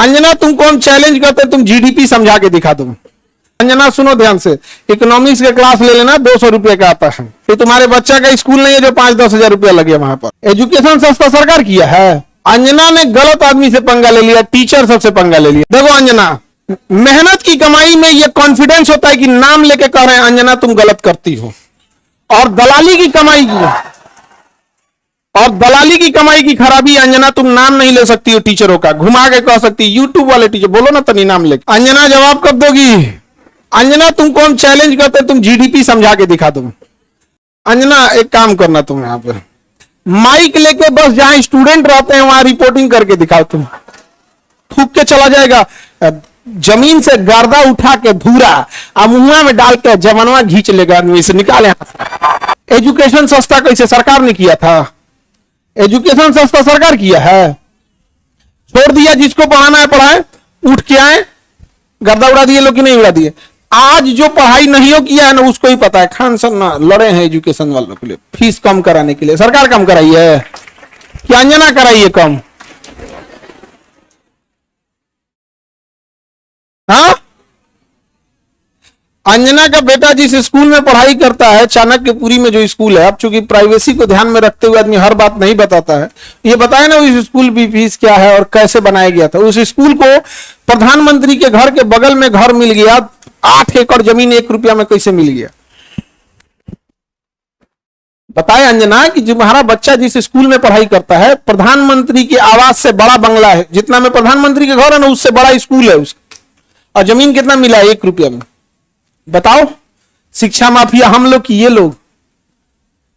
अंजना तुमको हम चैलेंज करते तुम जीडीपी समझा के दिखा दो। अंजना सुनो ध्यान से, इकोनॉमिक्स के क्लास ले लेना, 200 रुपए का आता है। फिर तुम्हारे बच्चा का स्कूल नहीं है जो 5-10 हजार रुपया लगे वहां पर। एजुकेशन सस्ता सरकार किया है। अंजना ने गलत आदमी से पंगा ले लिया, टीचर सबसे पंगा ले लिया। देखो अंजना, मेहनत की कमाई में यह कॉन्फिडेंस होता है कि नाम लेके कह रहे हैं अंजना तुम गलत करती हो, और दलाली की कमाई की खराबी अंजना तुम नाम नहीं ले सकती हो टीचरों का, घुमा के कह सकती यूट्यूब वाले टीचर बोलो ना तनी नाम लेके। अंजना जवाब कब दोगी? अंजना तुमको हम चैलेंज करते तुम जीडीपी समझा के दिखा दो। अंजना एक काम करना, तुम यहां पर माइक लेके बस जहां स्टूडेंट रहते हैं वहां रिपोर्टिंग करके दिखाओ। तुम थूक के चला जाएगा, जमीन से गर्दा उठा के धूरा मुंह में डाल के जवानवा घींच लेगा आदमी से, निकाले। एजुकेशन सस्ता कैसे सरकार ने किया था? एजुकेशन सस्ता सरकार किया है। छोड़ दिया जिसको पढ़ाना है पढ़ाए, उठ के आए, गर्दा उड़ा दिए लोग कि नहीं उड़ा दिए। आज जो पढ़ाई नहीं हो किया है ना उसको ही पता है। खान सर ना लड़े हैं एजुकेशन वालों के लिए, फीस कम कराने के लिए। सरकार कम कराई है कि अंजना कराई है कम? हाँ, अंजना का बेटा जिस स्कूल में पढ़ाई करता है, चाणक्यपुरी में जो स्कूल है, अब चूंकि प्राइवेसी को ध्यान में रखते हुए आदमी हर बात नहीं बताता है, ये बताया ना उस स्कूल की फीस क्या है और कैसे बनाया गया था। उस स्कूल को प्रधानमंत्री के घर के बगल में घर मिल गया, 8 एकड़ जमीन 1 रुपया में कैसे मिल गया? बताए अंजना कि तुम्हारा बच्चा जिस स्कूल में पढ़ाई करता है, प्रधानमंत्री के आवास से बड़ा बंगला है, जितना में प्रधानमंत्री के घर है ना उससे बड़ा स्कूल है उसका, और जमीन कितना मिला है? 1 रुपया में। बताओ, शिक्षा माफिया हम लोग की ये लोग।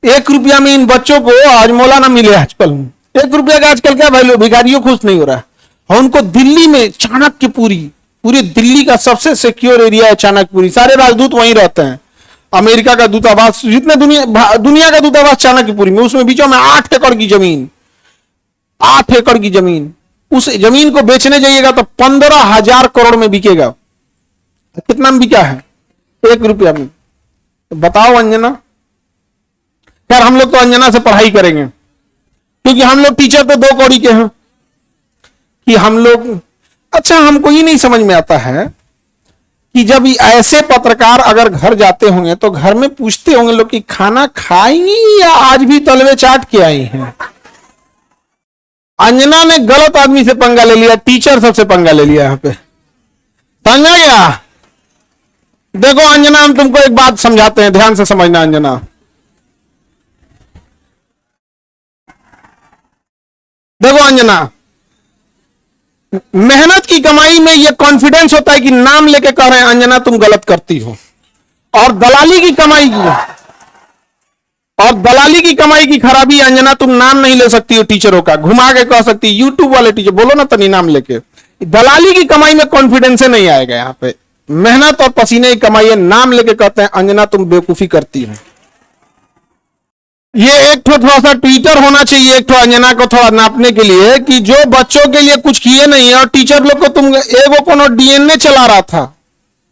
1 रुपया में इन बच्चों को आज मौला ना मिले। आजकल 1 रुपया का आजकल क्या वैल्यू? भिखारियों खुश नहीं हो रहा है। और उनको दिल्ली में चाणक्यपुरी, पूरी दिल्ली का सबसे सिक्योर एरिया है चाणक्यपुरी, सारे राजदूत वहीं रहते हैं। अमेरिका का दूतावास, जितने दुनिया का दूतावास चाणक्यपुरी में, उसमें बीचों में 8 एकड़ की जमीन, 8 एकड़ की जमीन। उस जमीन को बेचने जाइएगा तो 15,000 करोड़ में बिकेगा। कितना में बिका है? 1 रुपया में। तो बताओ अंजना। यार हम लोग तो अंजना से पढ़ाई करेंगे, क्योंकि हम लोग टीचर तो 2 कौड़ी के हैं कि हम लोग। अच्छा, हमको ये नहीं समझ में आता है कि जब ऐसे पत्रकार अगर घर जाते होंगे तो घर में पूछते होंगे लोग कि खाना खाई या आज भी तलवे चाट के आई हैं। अंजना ने गलत आदमी से पंगा ले लिया, टीचर सबसे पंगा ले लिया। यहां पे समझा गया? देखो अंजना, हम तुमको एक बात समझाते हैं, ध्यान से समझना अंजना। देखो अंजना, मेहनत की कमाई में यह कॉन्फिडेंस होता है कि नाम लेके कह रहे हैं अंजना तुम गलत करती हो, और दलाली की कमाई की खराबी अंजना तुम नाम नहीं ले सकती हो टीचरों का, घुमा के कह सकती यूट्यूब वाले टीचर बोलो ना तनी नाम लेके। दलाली की कमाई में कॉन्फिडेंस नहीं आएगा। यहां पे मेहनत और पसीने की कमाई है, नाम लेके कहते हैं अंजना तुम बेवकूफी करती हो। ये एक थोड़ा सा ट्विटर होना चाहिए एक अंजना को थोड़ा नापने के लिए कि जो बच्चों के लिए कुछ किए नहीं है, और टीचर लोग को तुम एगो कोनो डीएनए चला रहा था,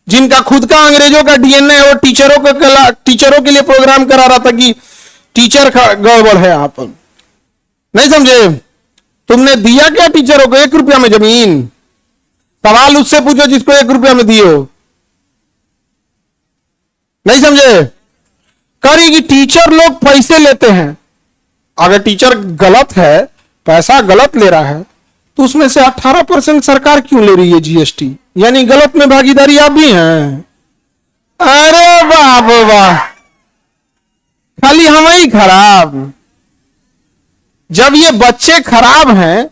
जिनका खुद का अंग्रेजों का डीएनए है, वो टीचरों के लिए प्रोग्राम करा रहा था कि टीचर गड़बड़ है। यहां पर नहीं समझे? तुमने दिया क्या टीचरों को? 1 रुपया में जमीन। सवाल उससे पूछो जिसको 1 रुपया में दियो। नहीं समझे? करेगी टीचर लोग पैसे लेते हैं। अगर टीचर गलत है, पैसा गलत ले रहा है, तो उसमें से 18% सरकार क्यों ले रही है जीएसटी? यानी गलत में भागीदारी आप भी हैं। अरे बाप वाह, खाली हम ही खराब। जब ये बच्चे खराब हैं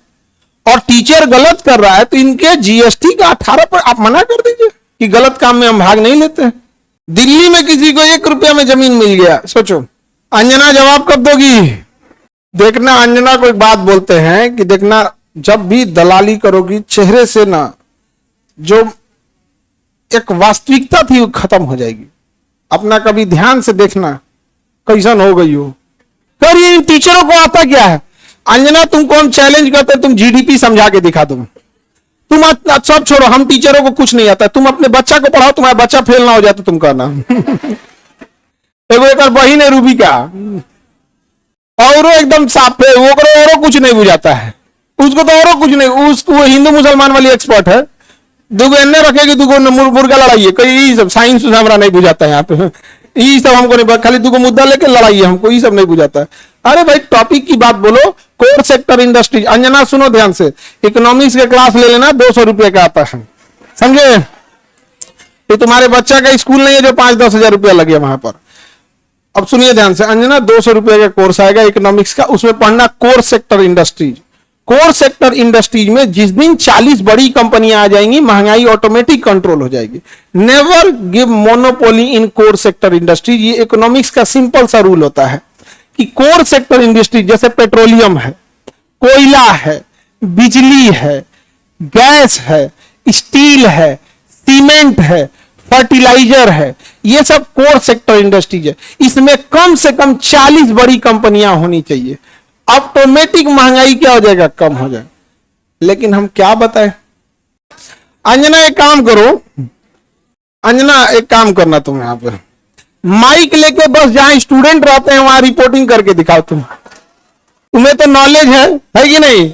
और टीचर गलत कर रहा है तो इनके जीएसटी का 18% आप मना कर दीजिए कि गलत काम में हम भाग नहीं लेते हैं। दिल्ली में किसी को 1 रुपया में जमीन मिल गया, सोचो। अंजना जवाब कब दोगी? देखना, अंजना को एक बात बोलते हैं कि देखना, जब भी दलाली करोगी चेहरे से ना जो एक वास्तविकता थी वो खत्म हो जाएगी। अपना कभी ध्यान से देखना कैसन हो गई हो। करिए, टीचरों को आता क्या है? अंजना तुमको हम चैलेंज करते तुम जीडीपी समझा के दिखा दो। तुम सब छोड़ो, हम टीचरों को कुछ नहीं आता, तुम अपने बच्चा को पढ़ाओ, तुम्हारा बच्चा फेल ना हो जाए तो तुम कहना। एगो एक बहिन है रूबी का, और एकदम साफ है, वो कुछ नहीं बुझाता है। उसको तो और कुछ नहीं, उसको वो हिंदू मुसलमान वाली एक्सपर्ट है। दुगो एन्ने रखेगी, दुगो मुर्गा लड़ाई है, कोई सब साइंस हमारा नहीं बुझाता है यहाँ पे, ये सब हमको नहीं, खाली दुगो मुद्दा लेके लड़ाई है, हमको ये सब नहीं बुझाता है। अरे भाई टॉपिक की बात बोलो, कोर सेक्टर इंडस्ट्री। अंजना सुनो ध्यान से, इकोनॉमिक्स के क्लास ले लेना, 200 रुपये का आता है, समझे? ये तुम्हारे बच्चा का स्कूल नहीं है जो 5-10 हजार रुपया लगे वहां पर। अब सुनिए ध्यान से, अंजना 200 रुपये का कोर्स आएगा इकोनॉमिक्स का, उसमें पढ़ना core sector industries. Core sector industries में जिस दिन 40 बड़ी कंपनियां आ जाएंगी, महंगाई ऑटोमेटिक कंट्रोल हो जाएगी। नेवर गिव मोनोपोली इन कोर सेक्टर इंडस्ट्रीज। ये इकोनॉमिक्स का सिंपल सा रूल होता है कि कोर सेक्टर इंडस्ट्री जैसे पेट्रोलियम है, कोयला है, बिजली है, गैस है, स्टील है, सीमेंट है, फर्टिलाइजर है, ये सब कोर सेक्टर इंडस्ट्रीज है। इसमें कम से कम 40 बड़ी कंपनियां होनी चाहिए, ऑटोमेटिक महंगाई क्या हो जाएगा, कम हो जाएगा। लेकिन हम क्या बताएं? अंजना एक काम करो, अंजना एक काम करना, तुम यहां पर माइक लेके बस जहां स्टूडेंट रहते हैं वहां रिपोर्टिंग करके दिखाओ। तुम्हें तो नॉलेज है कि नहीं?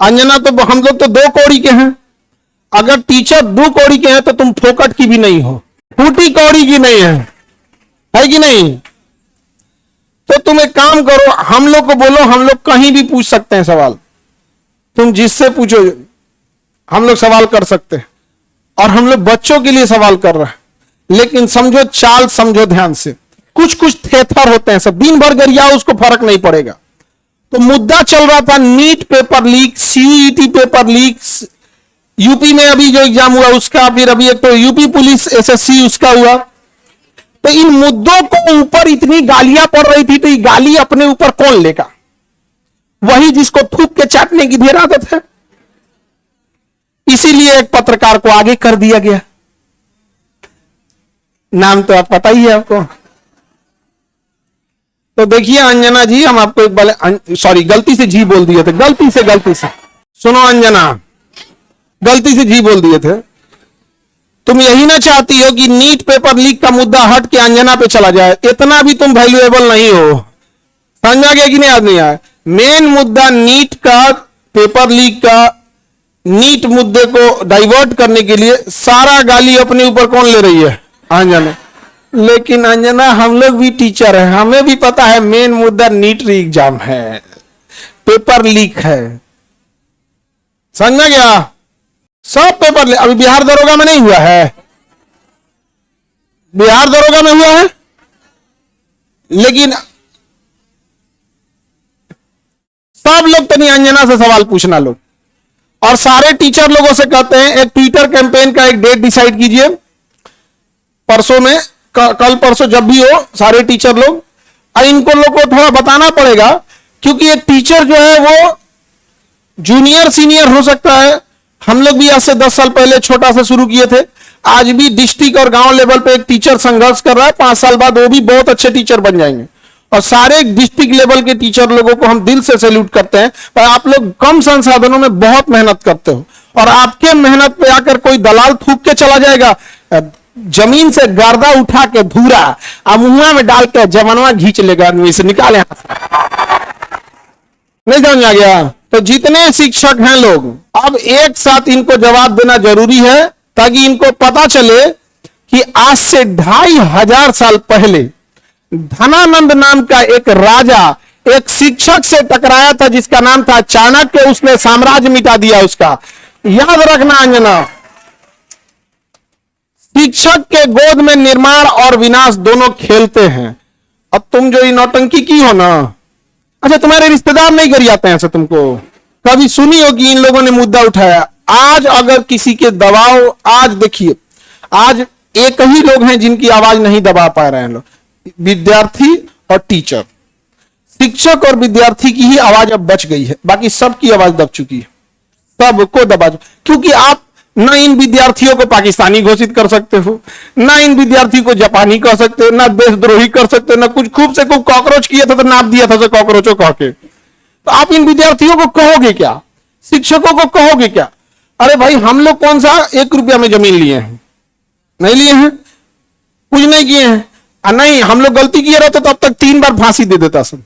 अंजना तो हम लोग तो 2 कौड़ी के हैं, अगर टीचर 2 कौड़ी के हैं तो तुम फोकट की भी नहीं हो, फूटी कौड़ी की नहीं है कि नहीं? तो तुम एक काम करो, हम लोग को बोलो, हम लोग कहीं भी पूछ सकते हैं सवाल, तुम जिससे पूछो हम लोग सवाल कर सकते हैं, और हम लोग बच्चों के लिए सवाल कर रहे हैं। लेकिन समझो चाल, समझो ध्यान से, कुछ कुछ थेथर होते हैं, सब दिन भर गरियाओ उसको फर्क नहीं पड़ेगा। तो मुद्दा चल रहा था NEET paper leak, CUET paper leak, UP में अभी जो एग्जाम हुआ उसका, फिर अभी एक तो यूपी पुलिस एसएससी उसका हुआ। तो इन मुद्दों को ऊपर इतनी गालियां पड़ रही थी, तो ये गाली अपने ऊपर कौन लेगा? वही जिसको थूक के चाटने की ढेर आदत है। इसीलिए एक पत्रकार को आगे कर दिया गया, नाम तो आप पता ही है आपको। तो देखिए अंजना जी, हम आपको एक बार, सॉरी गलती से जी बोल दिए थे, गलती से सुनो अंजना, गलती से जी बोल दिए थे। तुम यही ना चाहती हो कि नीट पेपर लीक का मुद्दा हट के अंजना पे चला जाए? इतना भी तुम वैल्यूएबल नहीं हो, समझा गया कि नहीं? आदमी आया मेन मुद्दा नीट का, पेपर लीक का, नीट मुद्दे को डाइवर्ट करने के लिए सारा गाली अपने ऊपर कौन ले रही है? अंजना। लेकिन अंजना हम लोग भी टीचर हैं, हमें भी पता है मेन मुद्दा नीट एग्जाम है, पेपर लीक है, समझ में गया? सब पेपर अभी बिहार दरोगा में नहीं हुआ है, बिहार दरोगा में हुआ है, लेकिन सब लोग तो नहीं, अंजना से सवाल पूछना लोग। और सारे टीचर लोगों से कहते हैं एक ट्विटर कैंपेन का एक डेट डिसाइड कीजिए, परसों में, कल परसों जब भी हो, सारे टीचर लोग, और इनको लोग को थोड़ा बताना पड़ेगा, क्योंकि एक टीचर जो है वो जूनियर सीनियर हो सकता है। हम लोग भी आज से 10 साल पहले छोटा से शुरू किए थे, आज भी डिस्ट्रिक्ट और गांव लेवल पे एक टीचर संघर्ष कर रहा है, 5 साल बाद वो भी बहुत अच्छे टीचर बन जाएंगे। और सारे डिस्ट्रिक्ट लेवल के टीचर लोगों को हम दिल से सैल्यूट करते हैं, पर आप लोग कम संसाधनों में बहुत मेहनत करते हो, और आपके मेहनत पे आकर कोई दलाल थूक के चला जाएगा, जमीन से गर्दा उठा के धूरा मुंह में डाल के जवानवा घींच लेगा, आदमी से निकाले, नहीं समझ आ गया? तो जितने शिक्षक हैं लोग, अब एक साथ इनको जवाब देना जरूरी है, ताकि इनको पता चले कि आज से 2500 साल पहले धनानंद नाम का एक राजा एक शिक्षक से टकराया था, जिसका नाम था चाणक्य, उसने साम्राज्य मिटा दिया उसका। याद रखना अंजना, शिक्षक के गोद में निर्माण और विनाश दोनों खेलते हैं। अब तुम जो ये नौटंकी की हो ना, अच्छा तुम्हारे रिश्तेदार नहीं कर जाते हैं ऐसे? तुमको कभी सुनी हो कि इन लोगों ने मुद्दा उठाया? आज अगर किसी के दबाव, आज देखिए, आज एक ही लोग हैं जिनकी आवाज नहीं दबा पा रहे हैं लोग, विद्यार्थी और टीचर। शिक्षक और विद्यार्थी की ही आवाज अब बच गई है, बाकी सबकी आवाज दब चुकी है, सबको दबा, क्योंकि आप ना इन विद्यार्थियों को पाकिस्तानी घोषित कर सकते हो, ना इन विद्यार्थियों को जापानी कह सकते हो, ना देशद्रोही कर सकते हो, ना कुछ खूब से खूब कॉकरोच किया था तो नाप दिया था कॉकरोचों कह के। तो आप इन विद्यार्थियों को कहोगे क्या? शिक्षकों को कहोगे क्या? अरे भाई हम लोग कौन सा 1 रुपया में जमीन लिए हैं? नहीं लिए हैं, कुछ नहीं किए हैं। नहीं, हम लोग गलती किए रहते तो अब तक 3 बार फांसी दे देता सब।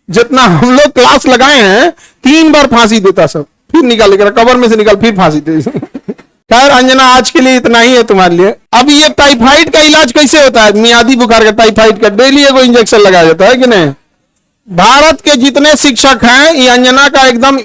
जितना हम लोग क्लास लगाए हैं 3 बार फांसी देता सब, फिर निकाल कर कबर में से निकाल फिर फांसी दे। खैर अंजना आज के लिए इतना ही है तुम्हारे लिए। अब ये टाइफाइड का इलाज कैसे होता है, मियादी बुखार का, टाइफाइड का डेली एगो इंजेक्शन लगाया जाता है कि नहीं। भारत के जितने शिक्षक हैं ये अंजना का एकदम